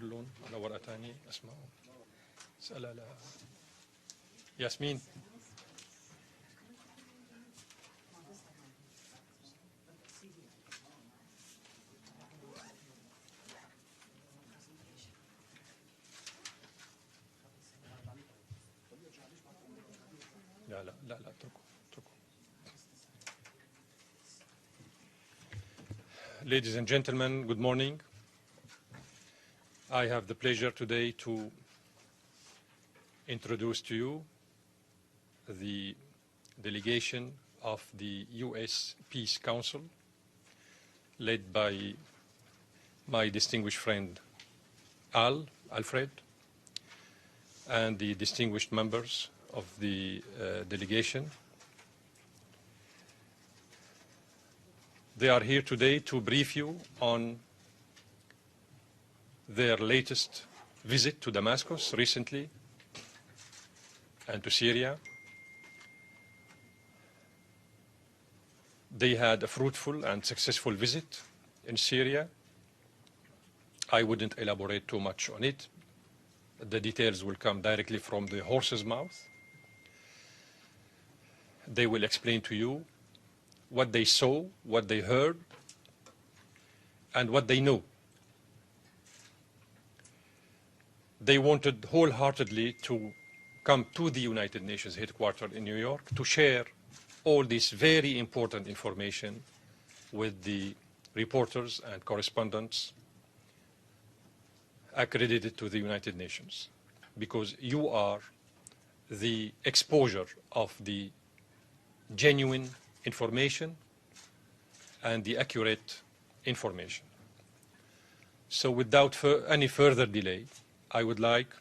كلهم على ورقة ثانية أسمعهم. اسألها ياسمين. لا اتركوا. Ladies and gentlemen, good morning. I have the pleasure today to introduce to you the delegation of the U.S. Peace Council, led by my distinguished friend Alfred, and the distinguished members of the delegation. They are here today to brief you on their latest visit to Damascus recently and to Syria. They had a fruitful and successful visit in Syria. I wouldn't elaborate too much on it. The details will come directly from the horse's mouth. They will explain to you what they saw, what they heard, and what they know. They wanted wholeheartedly to come to the United Nations headquarters in New York to share all this very important information with the reporters and correspondents accredited to the United Nations, because you are the exposure of the genuine information and the accurate information. So without any further delay, I would like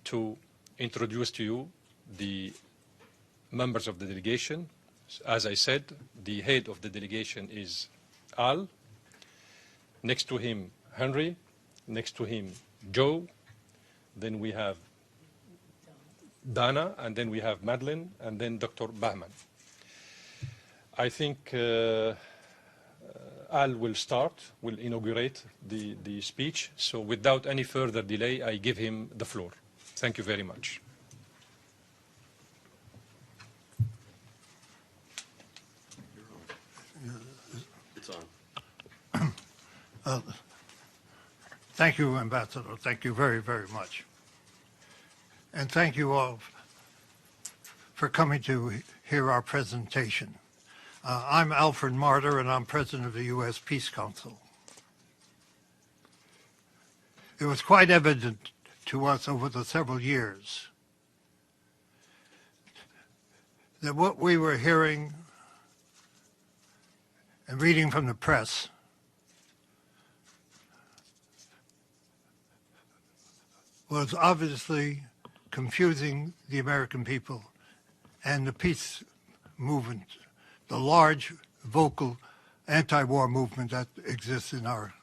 to introduce to you the members of the delegation. As I said, the head of the delegation is Al. Next to him, Henry. Next to him, Joe. Then we have Dana, and then we have Madeline, and then Dr. Bahman. I think Al will inaugurate the speech. So without any further delay, I give him the floor. Thank you very much. It's on. Thank you, Ambassador. Thank you very, very much. And thank you all for coming to hear our presentation. I'm Alfred Martyr, and I'm president of the U.S. Peace Council. It was quite evident to us over the several years that what we were hearing and reading from the press was obviously confusing the American people and the peace movement, the large, vocal anti-war movement that exists in our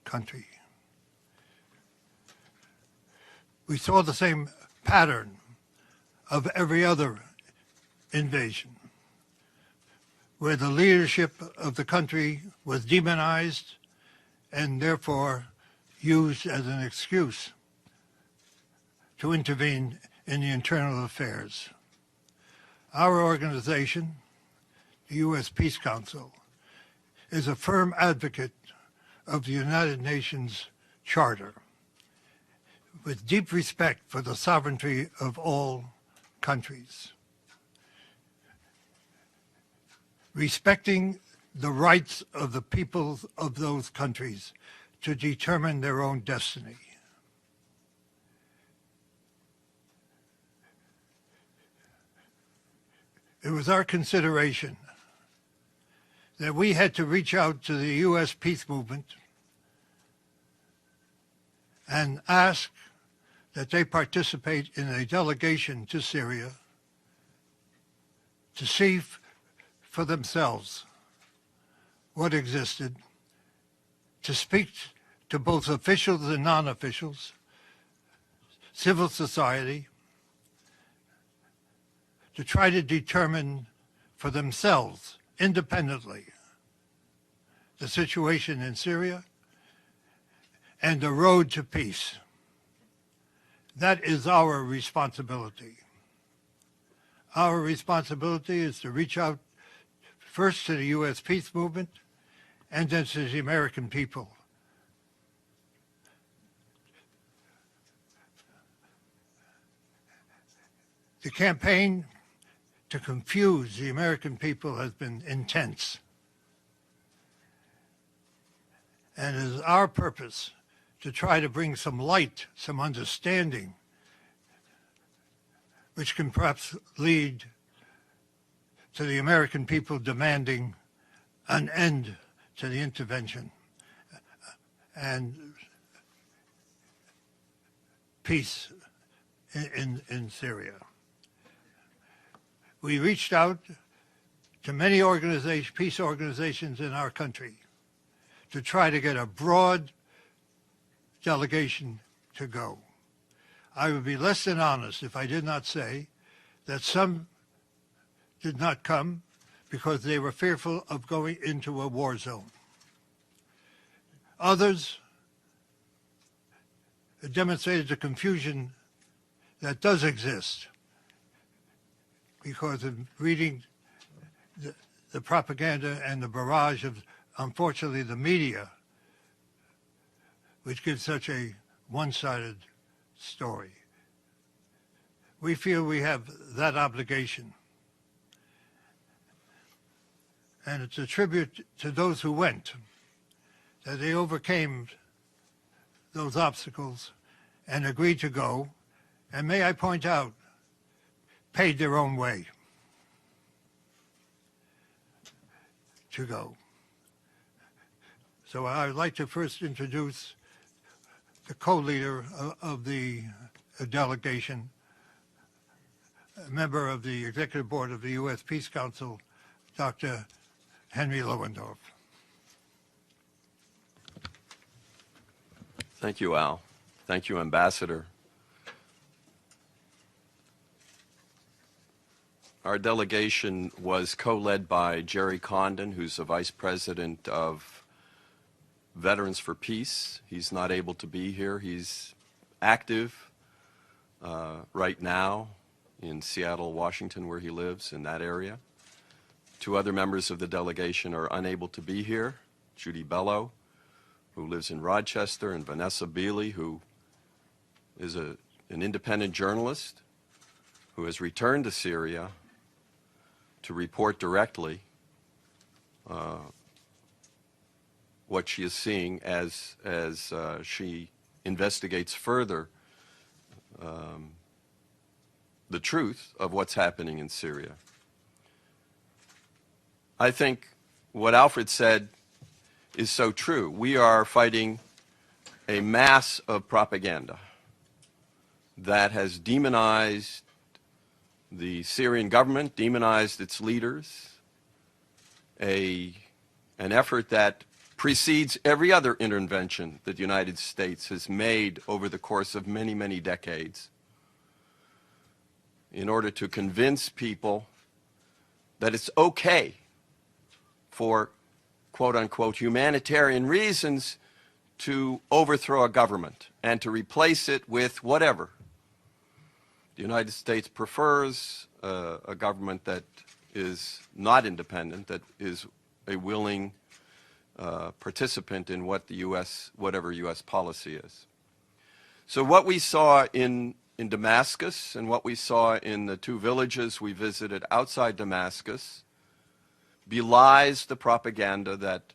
country. We saw the same pattern of every other invasion, where the leadership of the country was demonized and therefore used as an excuse to intervene in the internal affairs. Our organization, the U.S. Peace Council, is a firm advocate of the United Nations Charter, with deep respect for the sovereignty of all countries, respecting the rights of the peoples of those countries to determine their own destiny. It was our consideration that we had to reach out to the U.S. peace movement and ask that they participate in a delegation to Syria to see for themselves what existed, to speak to both officials and non-officials, civil society, to try to determine for themselves, independently, the situation in Syria and the road to peace. That is our responsibility. Our responsibility is to reach out first to the U.S. peace movement and then to the American people. The campaign to confuse the American people has been intense. And it is our purpose to try to bring some light, some understanding, which can perhaps lead to the American people demanding an end to the intervention and peace in Syria. We reached out to many peace organizations in our country to try to get a broad delegation to go. I would be less than honest if I did not say that some did not come because they were fearful of going into a war zone. Others demonstrated the confusion that does exist because of reading the propaganda and the barrage of, unfortunately, the media, which gives such a one-sided story. We feel we have that obligation. And it's a tribute to those who went, that they overcame those obstacles and agreed to go, and may I point out, paid their own way to go. So I would like to first introduce the co-leader of the delegation, a member of the Executive Board of the U.S. Peace Council, Dr. Henry Lowenthorf. Thank you, Al. Thank you, Ambassador. Our delegation was co-led by Jerry Condon, who's the Vice President of Veterans for Peace. He's not able to be here. He's active right now in Seattle, Washington, where he lives, in that area. Two other members of the delegation are unable to be here. Judy Bellow, who lives in Rochester, and Vanessa Beeley, who is an independent journalist who has returned to Syria to report directly what she is seeing as she investigates further the truth of what's happening in Syria. I think what Alfred said is so true. We are fighting a mass of propaganda that has demonized the Syrian government, demonized its leaders, an effort that precedes every other intervention that the United States has made over the course of many, many decades in order to convince people that it's okay for quote-unquote humanitarian reasons to overthrow a government and to replace it with whatever. The United States prefers a government that is not independent, that is a willing participant in what the whatever U.S. policy is. So what we saw in Damascus and what we saw in the two villages we visited outside Damascus belies the propaganda that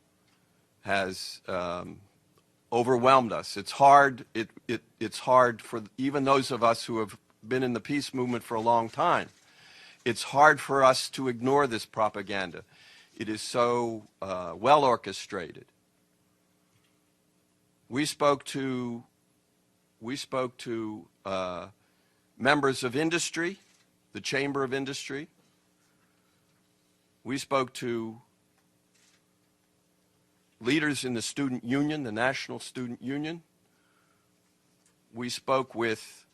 has overwhelmed us. It's hard. It's hard for even those of us who have been in the peace movement for a long time. It's hard for us to ignore this propaganda. It is so well orchestrated. We spoke to members of industry, the Chamber of Industry. We spoke to leaders in the student union, the National Student Union. We spoke with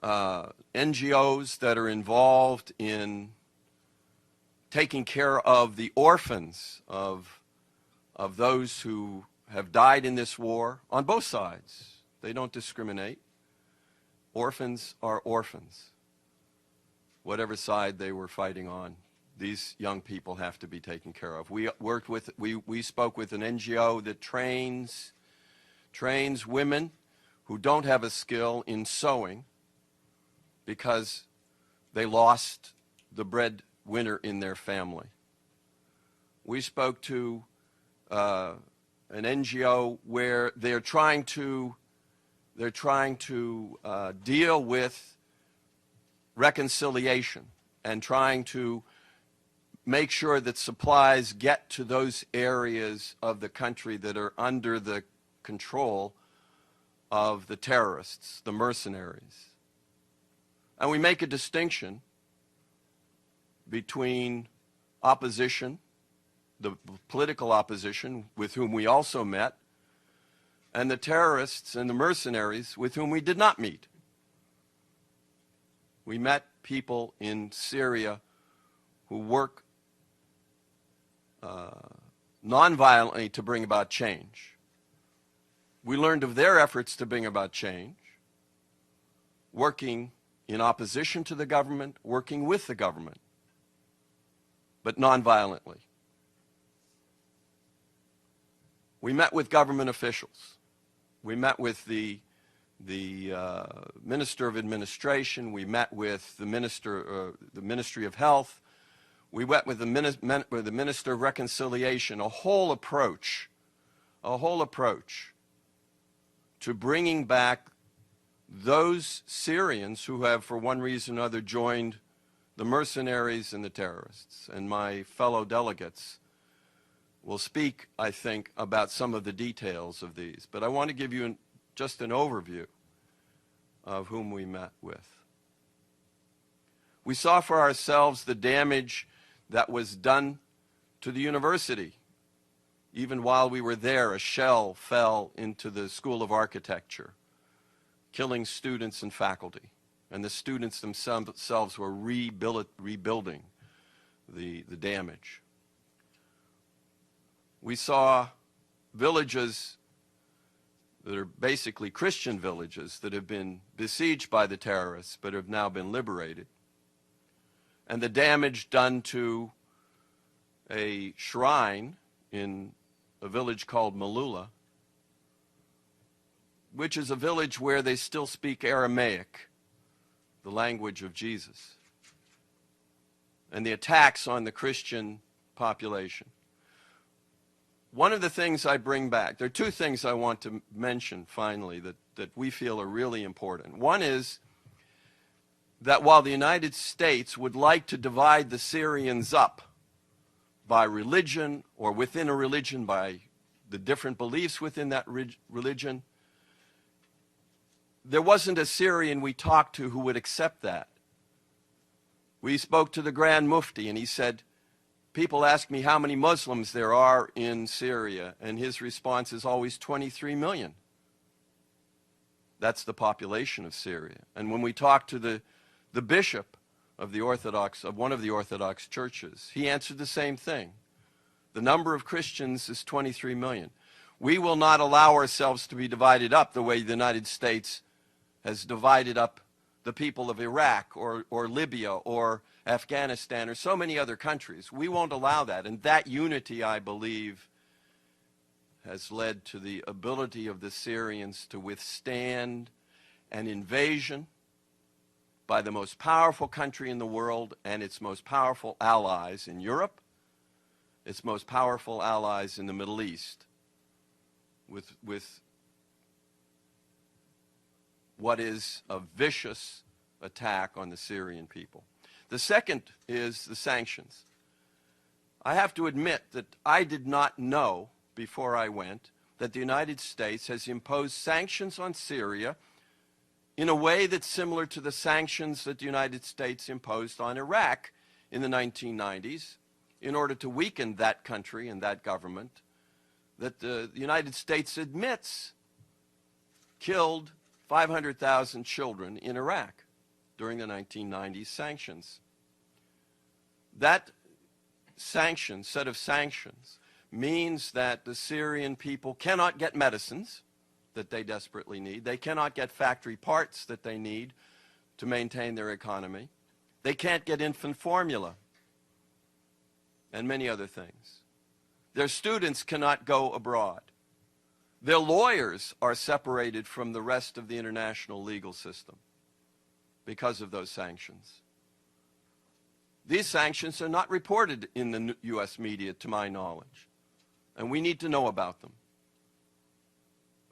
NGOs that are involved in taking care of the orphans of those who have died in this war on both sides. They don't discriminate. Orphans are orphans. Whatever side they were fighting on, these young people have to be taken care of. We spoke with an NGO that trains women who don't have a skill in sewing because they lost the breadwinner in their family. We spoke to an NGO where they're trying to deal with reconciliation and trying to make sure that supplies get to those areas of the country that are under the control of the terrorists, the mercenaries. And we make a distinction between opposition, the political opposition with whom we also met, and the terrorists and the mercenaries with whom we did not meet. We met people in Syria who work nonviolently to bring about change. We learned of their efforts to bring about change, working in opposition to the government, working with the government, but nonviolently. We met with government officials. We met with the Minister of Administration. We met with the Ministry of Health. We met with the Minister of Reconciliation. A whole approach to bringing back those Syrians who have, for one reason or another, joined the mercenaries and the terrorists. And my fellow delegates will speak, I think, about some of the details of these. But I want to give you just an overview of whom we met with. We saw for ourselves the damage that was done to the university. Even while we were there, a shell fell into the School of Architecture, killing students and faculty. And the students themselves were rebuilding the damage. We saw villages that are basically Christian villages that have been besieged by the terrorists but have now been liberated. And the damage done to a shrine in a village called Malula, which is a village where they still speak Aramaic, the language of Jesus, and the attacks on the Christian population. One of the things I bring back, there are two things I want to mention finally that we feel are really important. One is that while the United States would like to divide the Syrians up by religion or within a religion by the different beliefs within that religion, there wasn't a Syrian we talked to who would accept that. We spoke to the Grand Mufti and he said, people ask me how many Muslims there are in Syria, and his response is always 23 million. That's the population of Syria. And when we talked to the bishop of one of the Orthodox churches, he answered the same thing. The number of Christians is 23 million. We will not allow ourselves to be divided up the way the United States has divided up the people of Iraq or Libya or Afghanistan or so many other countries. We won't allow that. And that unity, I believe, has led to the ability of the Syrians to withstand an invasion by the most powerful country in the world and its most powerful allies in Europe, its most powerful allies in the Middle East, with what is a vicious attack on the Syrian people. The second is the sanctions. I have to admit that I did not know before I went that the United States has imposed sanctions on Syria in a way that's similar to the sanctions that the United States imposed on Iraq in the 1990s in order to weaken that country and that government that the United States admits killed 500,000 children in Iraq during the 1990s sanctions. That set of sanctions means that the Syrian people cannot get medicines that they desperately need. They cannot get factory parts that they need to maintain their economy. They can't get infant formula and many other things. Their students cannot go abroad. Their lawyers are separated from the rest of the international legal system because of those sanctions. These sanctions are not reported in the U.S. media, to my knowledge, and we need to know about them.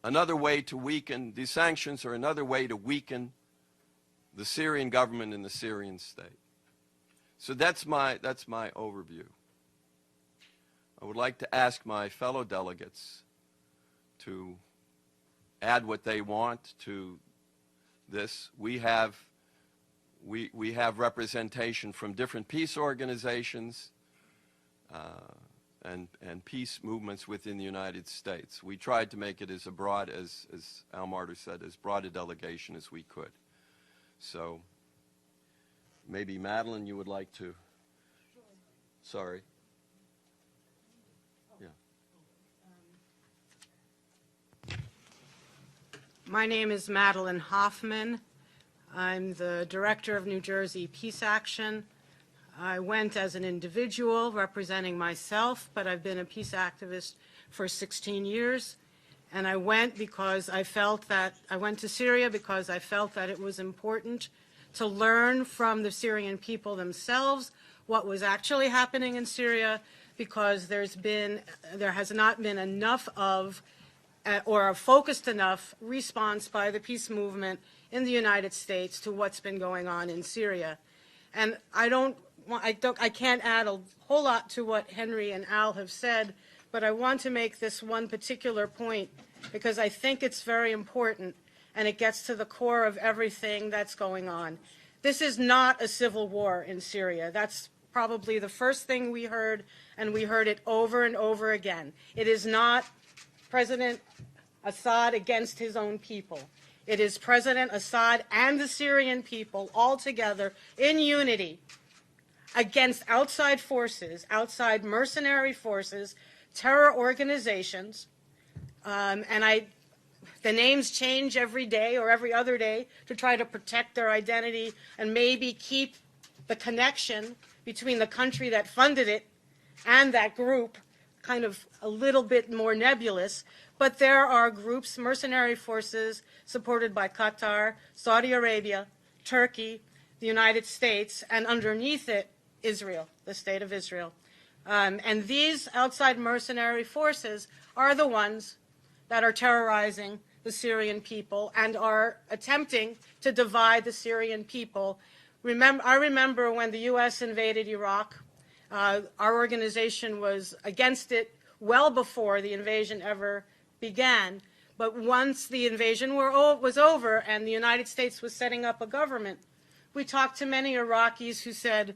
Another way to weaken, these sanctions are another way to weaken the Syrian government and the Syrian state. So that's my overview. I would like to ask my fellow delegates to add what they want to this. We have representation from different peace organizations and peace movements within the United States. We tried to make it as broad, as Al Martyr said, as broad a delegation as we could. So maybe Madeline, you would like to, sorry. My name is Madeline Hoffman. I'm the director of New Jersey Peace Action. I went as an individual representing myself, but I've been a peace activist for 16 years. And I went because I felt that, I went to Syria because I felt that it was important to learn from the Syrian people themselves what was actually happening in Syria, because there has not been enough of or a focused enough response by the peace movement in the United States to what's been going on in Syria. And I can't add a whole lot to what Henry and Al have said, but I want to make this one particular point because I think it's very important and it gets to the core of everything that's going on. This is not a civil war in Syria. That's probably the first thing we heard, and we heard it over and over again. It is not President Assad against his own people. It is President Assad and the Syrian people all together in unity against outside forces, outside mercenary forces, terror organizations, the names change every day or every other day to try to protect their identity and maybe keep the connection between the country that funded it and that group kind of a little bit more nebulous. But there are groups, mercenary forces, supported by Qatar, Saudi Arabia, Turkey, the United States, and underneath it, Israel, the state of Israel. And these outside mercenary forces are the ones that are terrorizing the Syrian people and are attempting to divide the Syrian people. I remember when the U.S. invaded Iraq, our organization was against it well before the invasion ever began. But once the invasion was over and the United States was setting up a government, we talked to many Iraqis who said,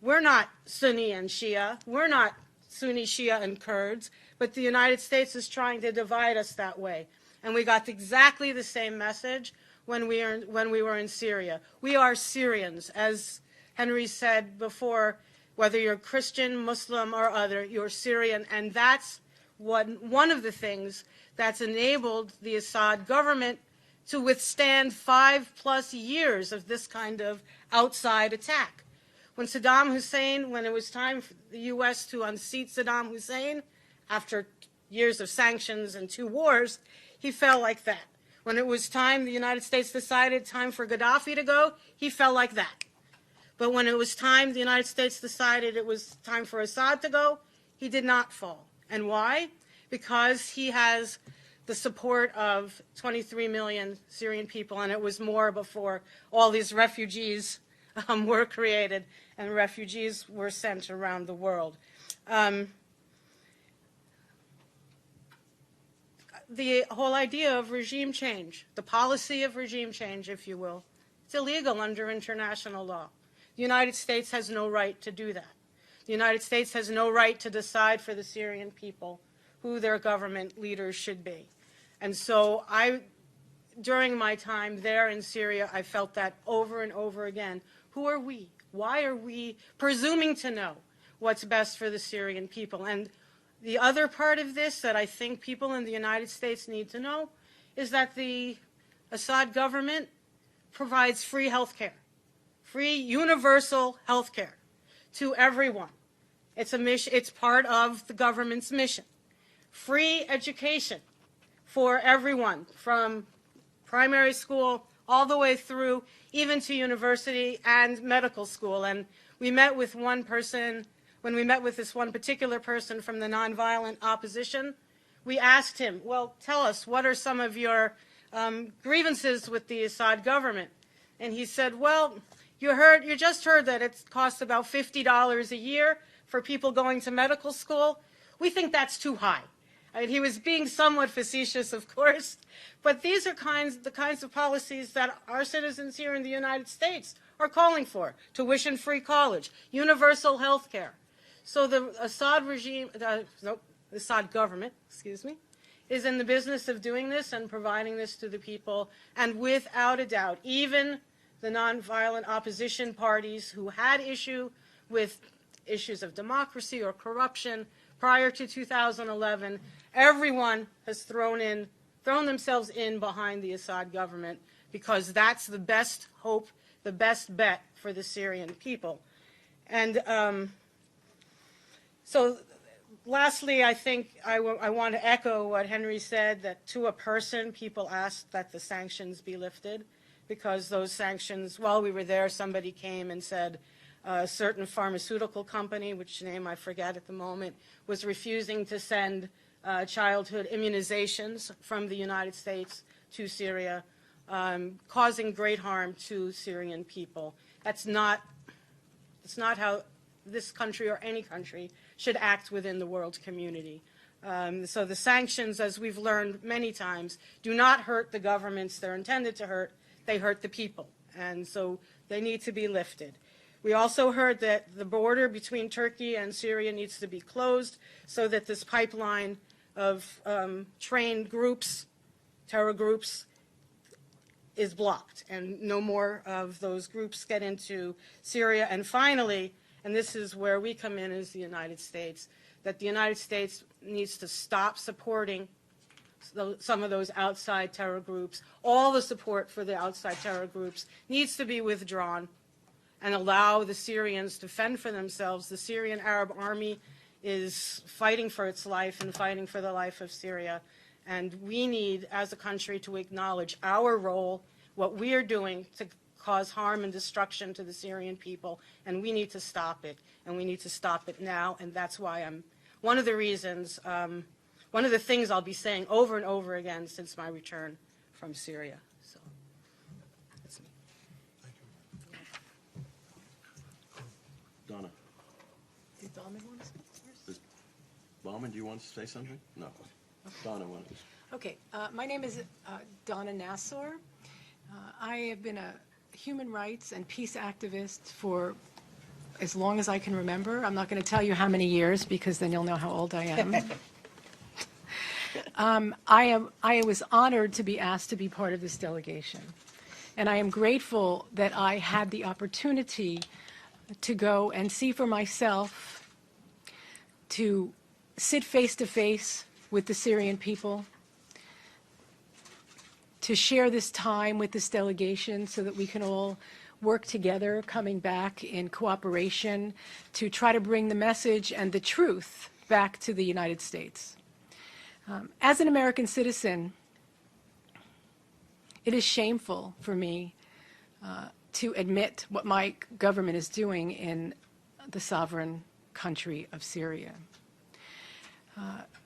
we're not Sunni and Shia, we're not Sunni, Shia, and Kurds, but the United States is trying to divide us that way. And we got exactly the same message when we were in Syria. We are Syrians, as Henry said before, whether you're Christian, Muslim, or other, you're Syrian, and that's one of the things that's enabled the Assad government to withstand 5+ years of this kind of outside attack. When Saddam Hussein, when it was time for the U.S. to unseat Saddam Hussein, after years of sanctions and 2 wars, he fell like that. When it was time, the United States decided time for Gaddafi to go, he fell like that. But when it was time, the United States decided it was time for Assad to go, he did not fall. And why? Because he has the support of 23 million Syrian people, and it was more before all these refugees were created and refugees were sent around the world. The whole idea of regime change, the policy of regime change, if you will, it's illegal under international law. The United States has no right to do that. The United States has no right to decide for the Syrian people who their government leaders should be. And so during my time there in Syria, I felt that over and over again. Who are we? Why are we presuming to know what's best for the Syrian people? And The other part of this that I think people in the United States need to know is that the Assad government provides free health care, free universal health care to everyone. It's a mission, it's part of the government's mission. Free education for everyone, from primary school all the way through even to university and medical school. And we met with one person, when we met with this one particular person from the nonviolent opposition, we asked him, well, tell us, what are some of your grievances with the Assad government? And he said, well, you just heard that it costs about $50 a year for people going to medical school. We think that's too high. I mean, he was being somewhat facetious, of course, but these are the kinds of policies that our citizens here in the United States are calling for: tuition-free college, universal health care. So the Assad regime, the Assad government, excuse me, is in the business of doing this and providing this to the people. And without a doubt, even the nonviolent opposition parties who had issue with issues of democracy or corruption prior to 2011, everyone has thrown themselves in behind the Assad government, because that's the best hope, the best bet for the Syrian people. And so lastly, I think I want to echo what Henry said, that to a person, people asked that the sanctions be lifted, because those sanctions, while we were there, somebody came and said a certain pharmaceutical company, which name I forget at the moment, was refusing to send childhood immunizations from the United States to Syria, causing great harm to Syrian people. It's not how this country or any country should act within the world community. So the sanctions, as we've learned many times, do not hurt the governments they're intended to hurt. They hurt the people, and so they need to be lifted. We also heard that the border between Turkey and Syria needs to be closed so that this pipeline of trained groups, terror groups, is blocked and no more of those groups get into Syria. And finally, and this is where we come in as the United States, that the United States needs to stop supporting some of those outside terror groups. All the support for the outside terror groups needs to be withdrawn and allow the Syrians to fend for themselves. The Syrian Arab Army is fighting for its life and fighting for the life of Syria. And we need, as a country, to acknowledge our role, what we are doing to cause harm and destruction to the Syrian people, and we need to stop it, and we need to stop it now. And that's why one of the reasons, one of the things I'll be saying over and over again since my return from Syria. So, that's me. Donna. Did Donna want to speak first? Bauman, do you want to say something? No. Donna wanted to. Okay, my name is Donna Nassor. I have been a human rights and peace activist for as long as I can remember. I'm not going to tell you how many years, because then you'll know how old I am. I was honored to be asked to be part of this delegation, and I am grateful that I had the opportunity to go and see for myself, to sit face to face with the Syrian people, to share this time with this delegation so that we can all work together, coming back in cooperation to try to bring the message and the truth back to the United States. As an American citizen, it is shameful for me to admit what my government is doing in the sovereign country of Syria.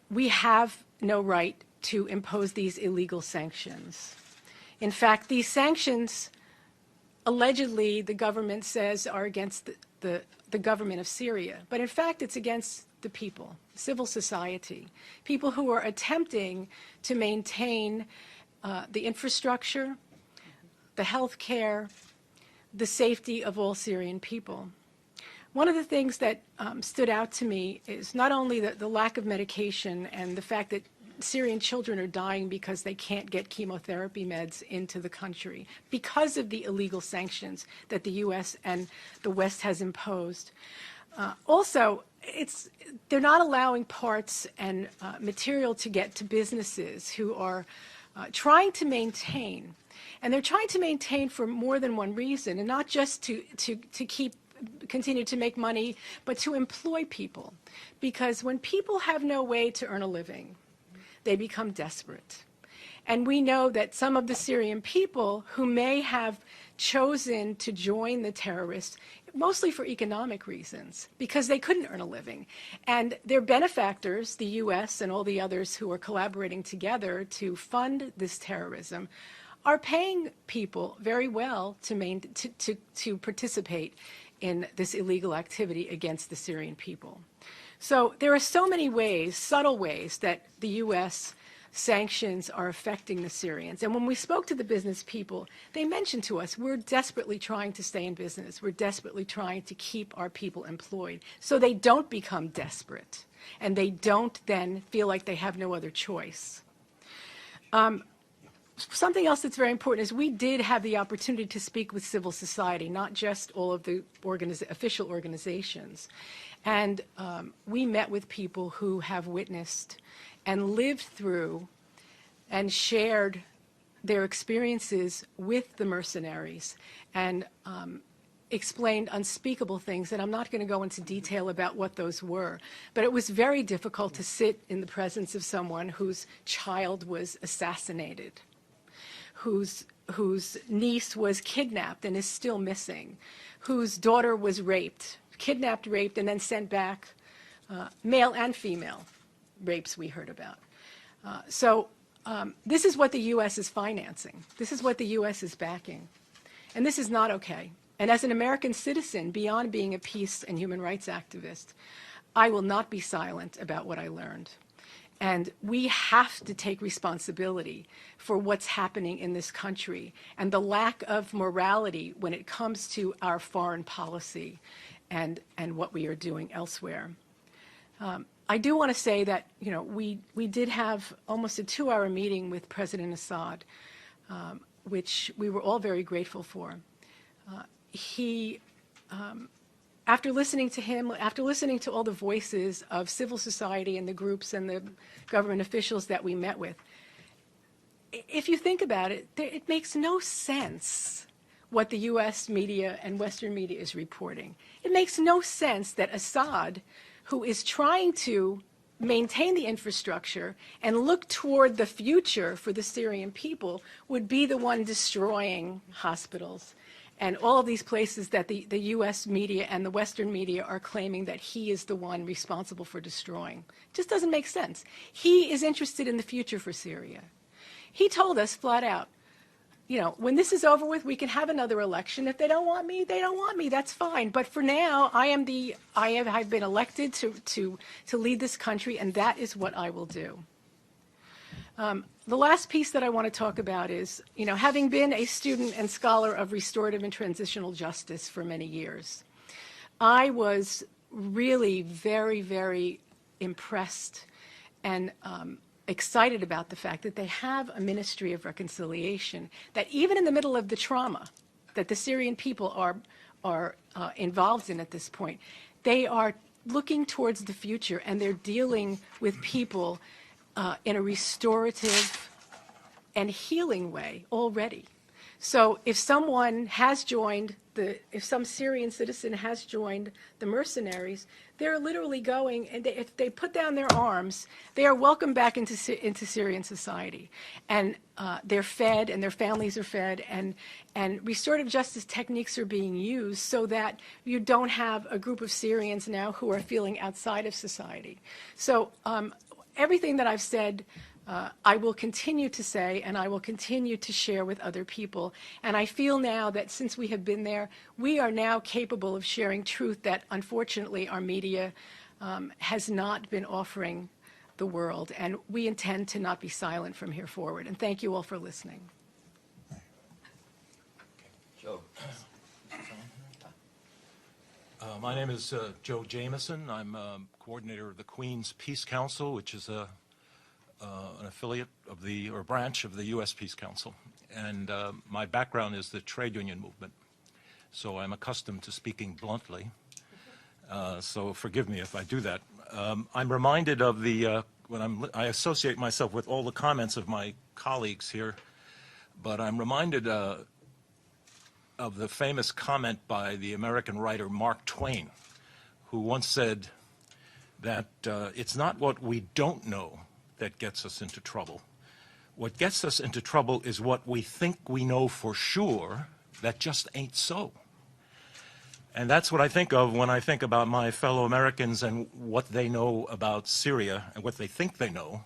We have no right to impose these illegal sanctions. In fact, these sanctions, allegedly, the government says are against the government of Syria. But in fact, it's against the people, civil society, people who are attempting to maintain the infrastructure, the health care, the safety of all Syrian people. One of the things that stood out to me is not only the lack of medication and the fact that Syrian children are dying because they can't get chemotherapy meds into the country because of the illegal sanctions that the U.S. and the West has imposed. Also, they're not allowing parts and material to get to businesses who are trying to maintain. And they're trying to maintain for more than one reason, and not just to continue to make money, but to employ people. Because when people have no way to earn a living, they become desperate. And we know that some of the Syrian people who may have chosen to join the terrorists, mostly for economic reasons, because they couldn't earn a living. And their benefactors, the U.S. and all the others who are collaborating together to fund this terrorism, are paying people very well to participate in this illegal activity against the Syrian people. So there are so many ways, subtle ways, that the U.S. sanctions are affecting the Syrians. And when we spoke to the business people, they mentioned to us, we're desperately trying to stay in business. We're desperately trying to keep our people employed so they don't become desperate and they don't then feel like they have no other choice. Something else that's very important is we did have the opportunity to speak with civil society, not just all of the official organizations. And we met with people who have witnessed and lived through and shared their experiences with the mercenaries and explained unspeakable things. And I'm not going to go into detail about what those were. But it was very difficult to sit in the presence of someone whose child was assassinated, whose niece was kidnapped and is still missing, whose daughter was raped, kidnapped, raped, and then sent back, male and female rapes we heard about. So this is what the U.S. is financing. This is what the U.S. is backing. And this is not okay. And as an American citizen, beyond being a peace and human rights activist, I will not be silent about what I learned. And we have to take responsibility for what's happening in this country and the lack of morality when it comes to our foreign policy and what we are doing elsewhere. I do want to say that, you know, we did have almost a 2-hour meeting with President Assad, which we were all very grateful for. After listening to him, after listening to all the voices of civil society and the groups and the government officials that we met with, if you think about it, it makes no sense what the U.S. media and Western media is reporting. It makes no sense that Assad, who is trying to maintain the infrastructure and look toward the future for the Syrian people, would be the one destroying hospitals and all of these places that the U.S. media and the Western media are claiming that he is the one responsible for destroying. It just doesn't make sense. He is interested in the future for Syria. He told us flat out, you know, when this is over with, we can have another election. If they don't want me, they don't want me. That's fine. But for now, I've been elected to lead this country, and that is what I will do. The last piece that I want to talk about is, you know, having been a student and scholar of restorative and transitional justice for many years, I was really very, very impressed and excited about the fact that they have a ministry of reconciliation, that even in the middle of the trauma that the Syrian people are involved in at this point, they are looking towards the future and they're dealing with people in a restorative and healing way already. So if someone has joined if some Syrian citizen has joined the mercenaries, they're literally going, and if they put down their arms, they are welcomed back into Syrian society. And they're fed, and their families are fed, and restorative justice techniques are being used so that you don't have a group of Syrians now who are feeling outside of society. So everything that I've said, I will continue to say, and I will continue to share with other people. And I feel now that since we have been there, we are now capable of sharing truth that, unfortunately, our media has not been offering the world. And we intend to not be silent from here forward. And thank you all for listening. Joe. My name is Joe Jameson. I'm coordinator of the Queen's Peace Council, which is an affiliate of or branch of the U.S. Peace Council. And my background is the trade union movement. So I'm accustomed to speaking bluntly. so forgive me if I do that. I'm reminded of I associate myself with all the comments of my colleagues here, but I'm reminded of the famous comment by the American writer Mark Twain, who once said that it's not what we don't know that gets us into trouble. What gets us into trouble is what we think we know for sure that just ain't so. And that's what I think of when I think about my fellow Americans and what they know about Syria and what they think they know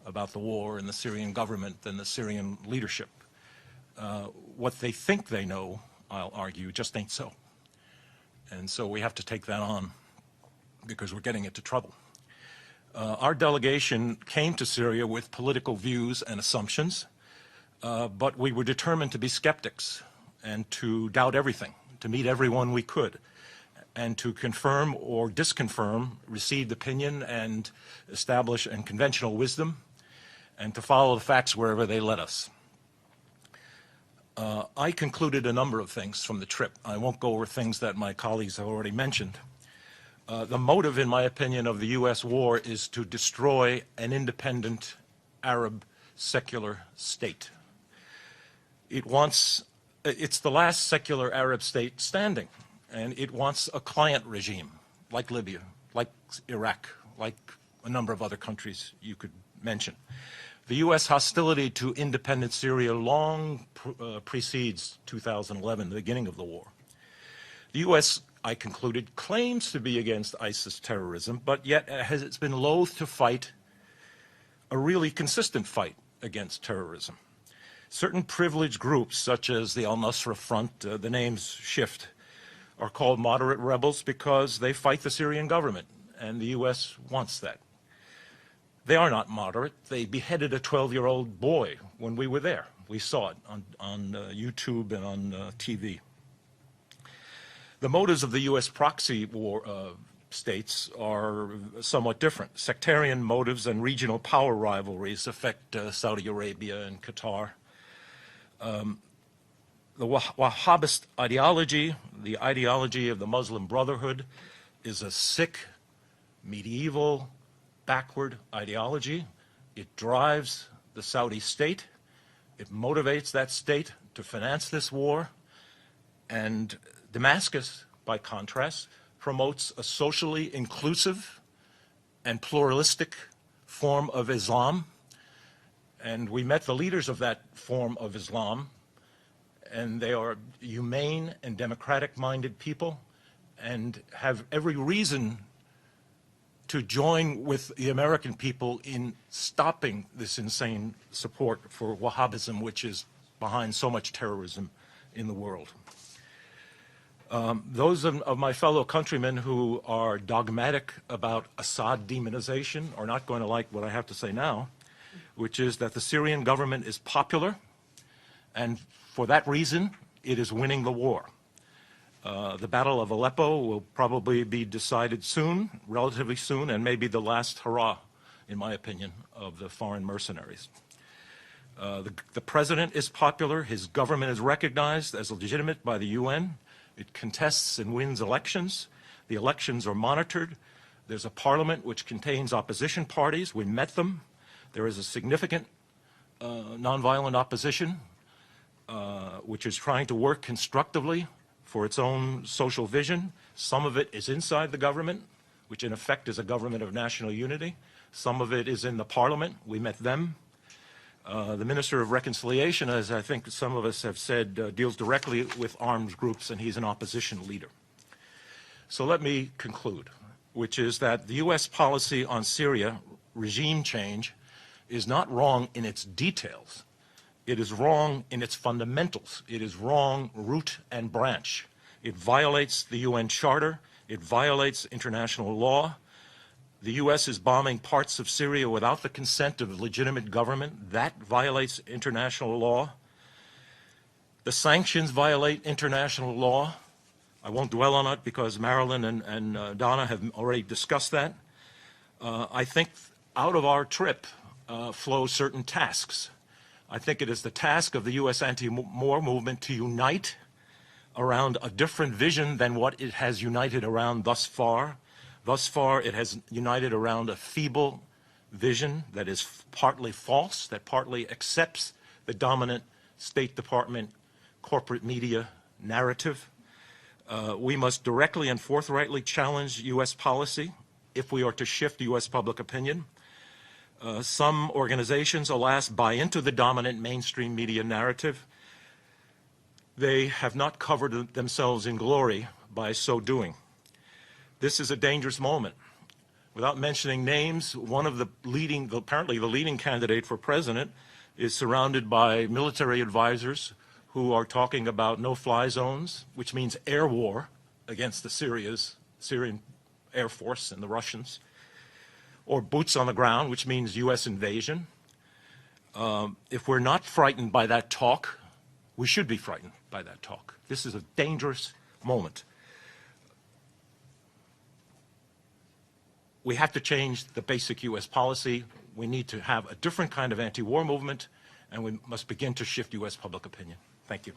about the war and the Syrian government and the Syrian leadership. What they think they know, I'll argue, just ain't so. And so we have to take that on because we're getting into trouble. Our delegation came to Syria with political views and assumptions, but we were determined to be skeptics and to doubt everything, to meet everyone we could, and to confirm or disconfirm received opinion and establish and conventional wisdom, and to follow the facts wherever they led us. I concluded a number of things from the trip. I won't go over things that my colleagues have already mentioned. The motive, in my opinion, of the U.S. war is to destroy an independent Arab secular state. It's the last secular Arab state standing, and it wants a client regime, like Libya, like Iraq, like a number of other countries you could mention. The U.S. hostility to independent Syria long precedes 2011, the beginning of the war. The U.S., I concluded, claims to be against ISIS terrorism, but yet it's been loath to fight a really consistent fight against terrorism. Certain privileged groups, such as the al-Nusra Front, the names shift, are called moderate rebels because they fight the Syrian government, and the U.S. wants that. They are not moderate. They beheaded a 12-year-old boy when we were there. We saw it on YouTube and on TV. The motives of the U.S. proxy war states are somewhat different. Sectarian motives and regional power rivalries affect Saudi Arabia and Qatar. The Wahhabist ideology, the ideology of the Muslim Brotherhood, is a sick, medieval, backward ideology. It drives the Saudi state. It motivates that state to finance this war. And Damascus, by contrast, promotes a socially inclusive and pluralistic form of Islam. And we met the leaders of that form of Islam, and they are humane and democratic-minded people and have every reason to join with the American people in stopping this insane support for Wahhabism, which is behind so much terrorism in the world. Those of my fellow countrymen who are dogmatic about Assad demonization are not going to like what I have to say now, which is that the Syrian government is popular, and for that reason, it is winning the war. The Battle of Aleppo will probably be decided soon, relatively soon, and may be the last hurrah, in my opinion, of the foreign mercenaries. The president is popular. His government is recognized as legitimate by the UN. It contests and wins elections. The elections are monitored. There's a parliament which contains opposition parties. We met them. There is a significant nonviolent opposition which is trying to work constructively for its own social vision. Some of it is inside the government, which in effect is a government of national unity. Some of it is in the parliament. We met them. The Minister of Reconciliation, as I think some of us have said, deals directly with armed groups, and he's an opposition leader. So let me conclude, which is that the U.S. policy on Syria, regime change, is not wrong in its details. It is wrong in its fundamentals. It is wrong root and branch. It violates the UN Charter. It violates international law. The U.S. is bombing parts of Syria without the consent of a legitimate government. That violates international law. The sanctions violate international law. I won't dwell on it because Marilyn and Donna have already discussed that. I think out of our trip flow certain tasks. I think it is the task of the U.S. anti-war movement to unite around a different vision than what it has united around thus far. Thus far, it has united around a feeble vision that is partly false, that partly accepts the dominant State Department corporate media narrative. We must directly and forthrightly challenge U.S. policy if we are to shift U.S. public opinion. Some organizations, alas, buy into the dominant mainstream media narrative. They have not covered themselves in glory by so doing. This is a dangerous moment. Without mentioning names, one of the apparently the leading candidate for president is surrounded by military advisors who are talking about no-fly zones, which means air war against the Syrian Air Force and the Russians, or boots on the ground, which means U.S. invasion. If we're not frightened by that talk, we should be frightened by that talk. This is a dangerous moment. We have to change the basic U.S. policy. We need to have a different kind of anti-war movement, and we must begin to shift U.S. public opinion. Thank you.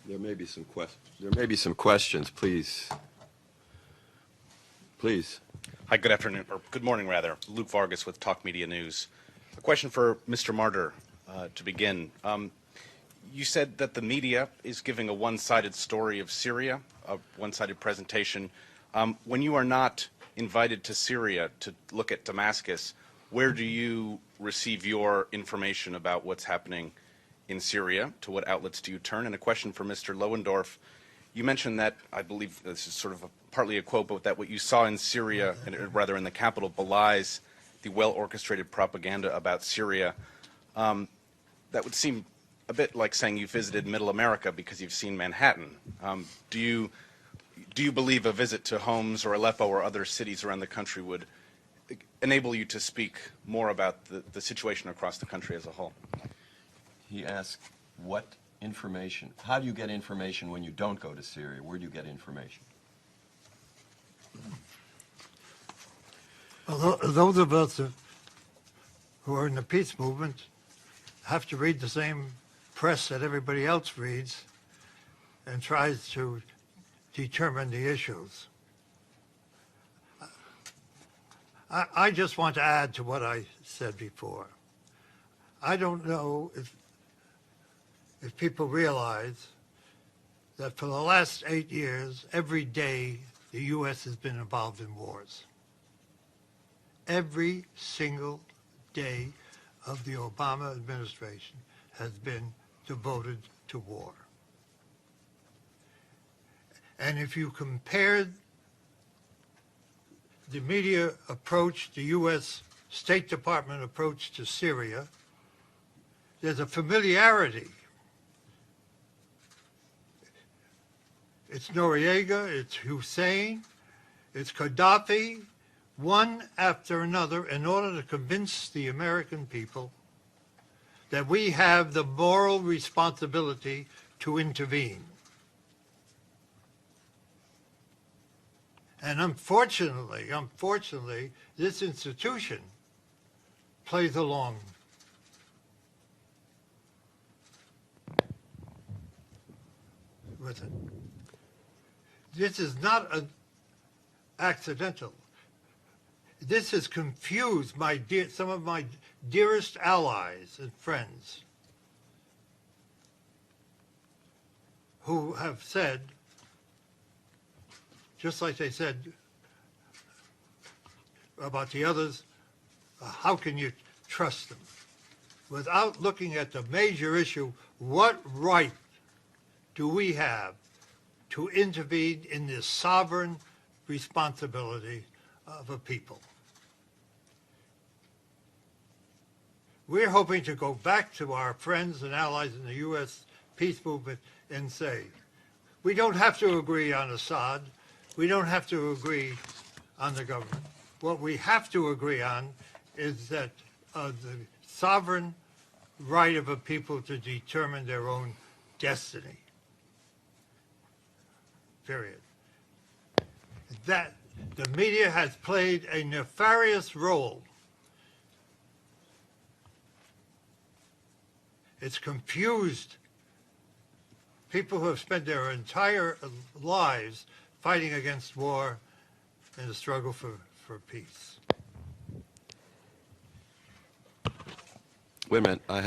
There may be some questions, please. Please. Hi, good afternoon, or good morning, rather. Luke Vargas with Talk Media News. A question for Mr. Martyr to begin. You said that the media is giving a one-sided story of Syria, a one-sided presentation. When you are not invited to Syria to look at Damascus, where do you receive your information about what's happening in Syria? To what outlets do you turn? And a question for Mr. Lohendorf. You mentioned that, I believe this is sort of partly a quote, but that what you saw in Syria, and rather in the capital, belies the well-orchestrated propaganda about Syria. That would seem a bit like saying you visited Middle America because you've seen Manhattan. Do you believe a visit to Homs or Aleppo or other cities around the country would enable you to speak more about the situation across the country as a whole? He asked, what information, how do you get information when you don't go to Syria? Where do you get information? Well, those of us who are in the peace movement have to read the same press that everybody else reads and tries to determine the issues. I just want to add to what I said before. I don't know if people realize that for the last 8 years, every day the U.S. has been involved in wars. Every single day of the Obama administration has been devoted to war. And if you compared the media approach, the U.S. State Department approach to Syria, there's a familiarity. It's Noriega, it's Hussein, it's Gaddafi, one after another, in order to convince the American people that we have the moral responsibility to intervene. And unfortunately, this institution plays along with it. This is not accidental. This has confused some of my dearest allies and friends who have said, just like they said about the others, how can you trust them? Without looking at the major issue, what right do we have to intervene in this sovereign responsibility of a people? We're hoping to go back to our friends and allies in the U.S. peace movement and say, we don't have to agree on Assad. We don't have to agree on the government. What we have to agree on is that the sovereign right of a people to determine their own destiny. Period. That the media has played a nefarious role It's confused people who have spent their entire lives fighting against war in the struggle for peace. Wait a minute. I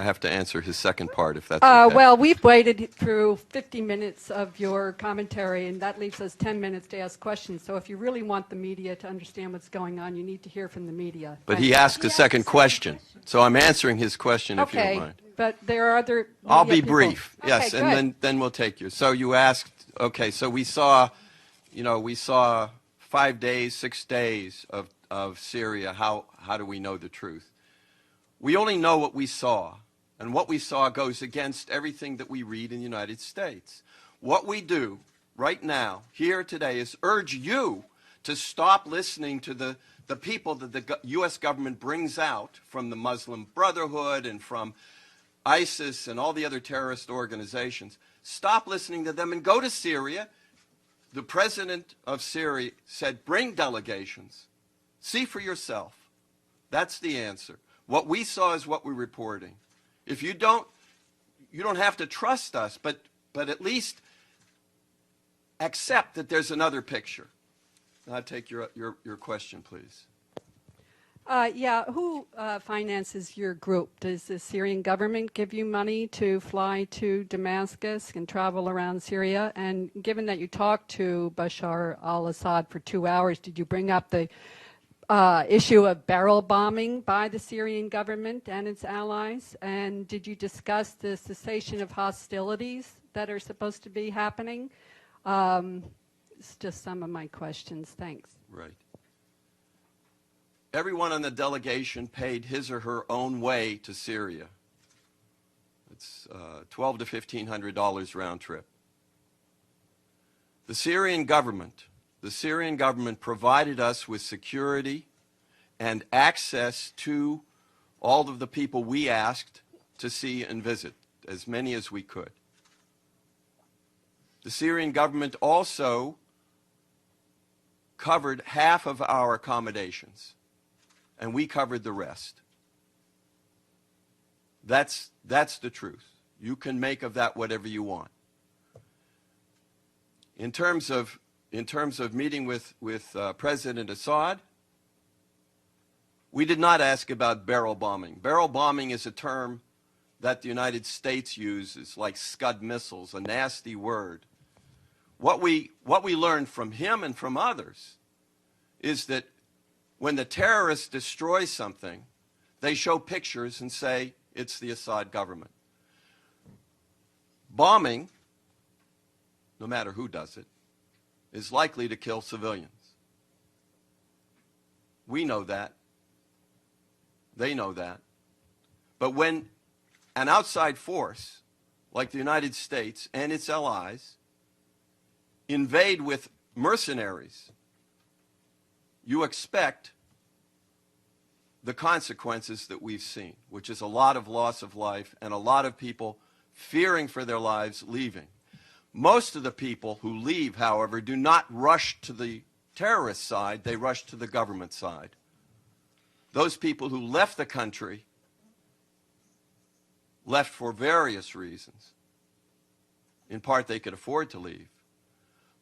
have to answer his second part, if that's okay. Well, we've waited through 50 minutes of your commentary, and that leaves us 10 minutes to ask questions. So if you really want the media to understand what's going on, you need to hear from the media. But he asked a second question, so I'm answering his question, if you don't Okay, mind. but there are other I'll media be people. brief, Okay, yes, good. and then we'll take you. So you asked, okay, so we saw 5 days, 6 days of Syria. How do we know the truth? We only know what we saw, and what we saw goes against everything that we read in the United States. What we do right now, here today, is urge you to stop listening to the people that the U.S. government brings out from the Muslim Brotherhood and from ISIS and all the other terrorist organizations. Stop listening to them and go to Syria. The president of Syria said, bring delegations. See for yourself. That's the answer. What we saw is what we're reporting. If you don't have to trust us, but at least accept that there's another picture. I'll take your question, please. Yeah, who finances your group? Does the Syrian government give you money to fly to Damascus and travel around Syria? And given that you talked to Bashar al-Assad for 2 hours, did you bring up the issue of barrel bombing by the Syrian government and its allies? And did you discuss the cessation of hostilities that are supposed to be happening? It's just some of my questions. Thanks. Right. Everyone on the delegation paid his or her own way to Syria. It's $1,200 to $1,500 round trip. The Syrian government provided us with security and access to all of the people we asked to see and visit, as many as we could. The Syrian government also covered half of our accommodations, and we covered the rest. That's the truth. You can make of that whatever you want. In terms of meeting with President Assad, we did not ask about barrel bombing. Barrel bombing is a term that the United States uses, like Scud missiles, a nasty word. What we learned from him and from others is that when the terrorists destroy something, they show pictures and say it's the Assad government. Bombing, no matter who does it, is likely to kill civilians. We know that. They know that. But when an outside force, like the United States and its allies, invade with mercenaries, you expect the consequences that we've seen, which is a lot of loss of life and a lot of people fearing for their lives, leaving. Most of the people who leave, however, do not rush to the terrorist side, they rush to the government side. Those people who left the country left for various reasons. In part, they could afford to leave.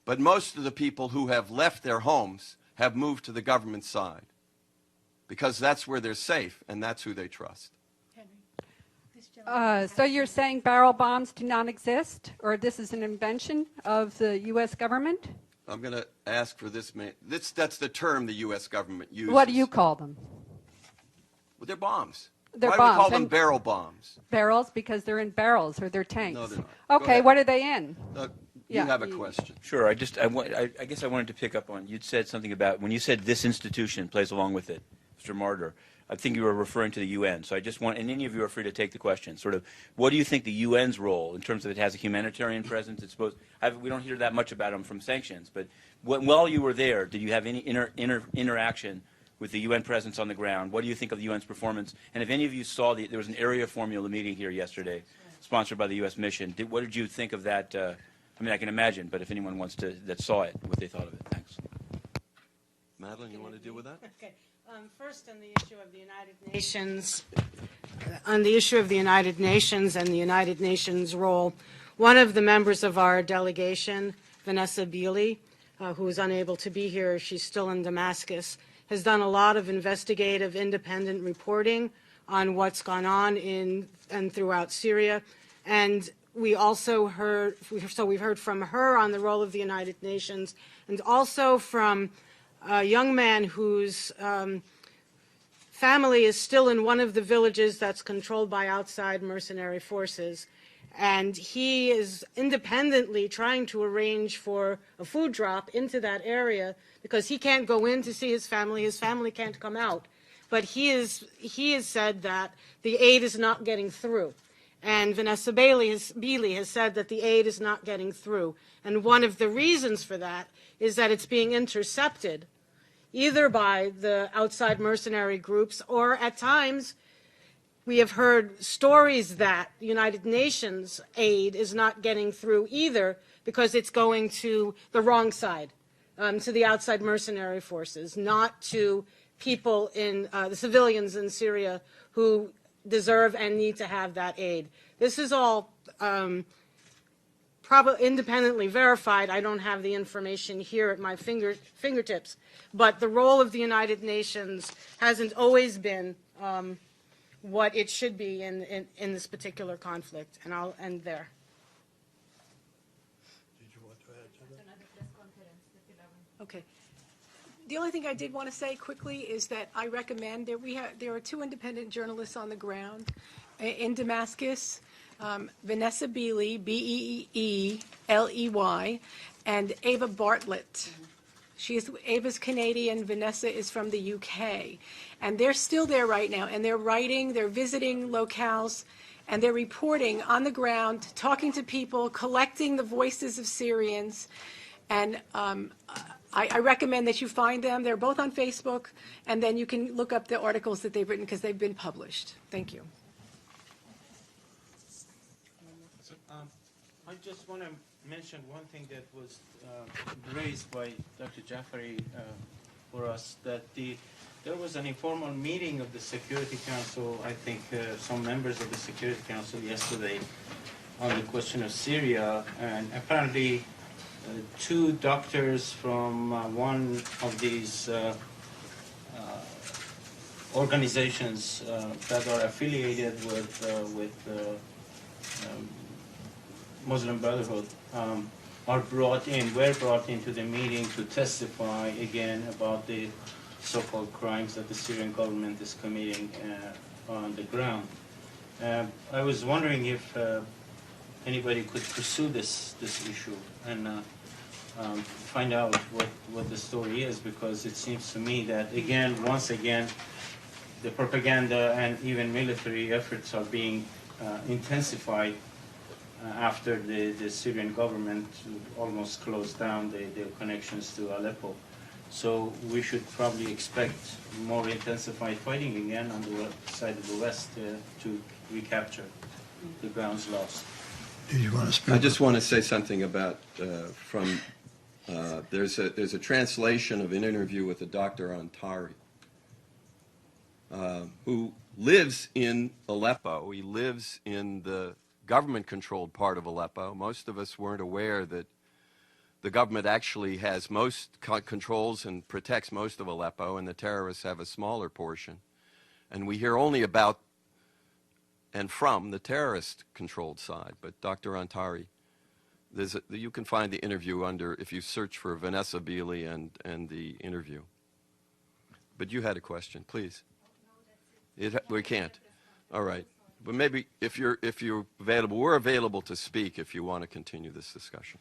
But most of the people who have left their homes have moved to the government side because that's where they're safe and that's who they trust. So you're saying barrel bombs do not exist, or this is an invention of the U.S. government? I'm going to ask for this. That's the term the U.S. government uses. What do you call them? Well, they're bombs. They're Why bombs. do we call them And barrel bombs? barrels, because they're in barrels or they're tanks. No, they're not. Go Okay, ahead. what are they in? You Yeah, have a you- question. Sure. I guess I wanted to pick up on, you'd said something about, when you said this institution plays along with it, Mr. Martyr, I think you were referring to the UN. So I just want, and any of you are free to take the question, sort of, what do you think the UN's role, in terms of it has a humanitarian presence? It's supposed, we don't hear that much about them from sanctions, but while you were there, did you have any interaction with the UN presence on the ground? What do you think of the UN's performance? And if any of you saw, there was an area formula meeting here yesterday, sponsored by the U.S. mission. What did you think of that? I mean, I can imagine, but if anyone wants to, that saw it, what they thought of it. Thanks. Madeline, you want to deal with that? Okay. First, on the issue of the United Nations on the issue of the United Nations and the United Nations role, one of the members of our delegation, Vanessa Beeley, who is unable to be here, she's still in Damascus, has done a lot of investigative, independent reporting on what's gone on in and throughout Syria. And we also heard, we've heard from her on the role of the United Nations, and also from a young man whose family is still in one of the villages that's controlled by outside mercenary forces. And he is independently trying to arrange for a food drop into that area because he can't go in to see his family can't come out. But he has said that the aid is not getting through. And Vanessa Beeley has said that the aid is not getting through. And one of the reasons for that is that it's being intercepted, either by the outside mercenary groups, or at times we have heard stories that the United Nations aid is not getting through either because it's going to the wrong side, to the outside mercenary forces, not to people in the civilians in Syria who deserve and need to have that aid. This is all probably independently verified. I don't have the information here at my fingertips, but the role of the United Nations hasn't always been what it should be in this particular conflict, and I'll end there. Did you want to add to that? Okay. The only thing I did want to say quickly is that I recommend that there are two independent journalists on the ground in Damascus, Vanessa Beeley, Beeley, and Ava Bartlett. Ava's Canadian, Vanessa is from the UK. And they're still there right now, and they're writing, they're visiting locales, and they're reporting on the ground, talking to people, collecting the voices of Syrians. And I recommend that you find them. They're both on Facebook, and then you can look up the articles that they've written because they've been published. Thank you. I just want to mention one thing that was raised by Dr. Jafari for us, that there was an informal meeting of the Security Council, I think some members of the Security Council yesterday, on the question of Syria, and apparently two doctors from one of these organizations that are affiliated with Muslim Brotherhood were brought into the meeting to testify again about the so-called crimes that the Syrian government is committing on the ground. I was wondering if anybody could pursue this issue and find out what the story is, because it seems to me that once again, the propaganda and even military efforts are being intensified after the Syrian government almost closed down their connections to Aleppo. So we should probably expect more intensified fighting again on the side of the West to recapture the grounds lost. Did you want to speak? I just want to say something about there's a translation of an interview with a Dr. Antari, who lives in Aleppo. He lives in the government-controlled part of Aleppo. Most of us weren't aware that the government actually has most controls and protects most of Aleppo, and the terrorists have a smaller portion. And we hear only about and from the terrorist-controlled side. But Dr. Antari, you can find the interview if you search for Vanessa Beeley and the interview. But you had a question, please. We can't. All right. But maybe if you're available, we're available to speak if you want to continue this discussion.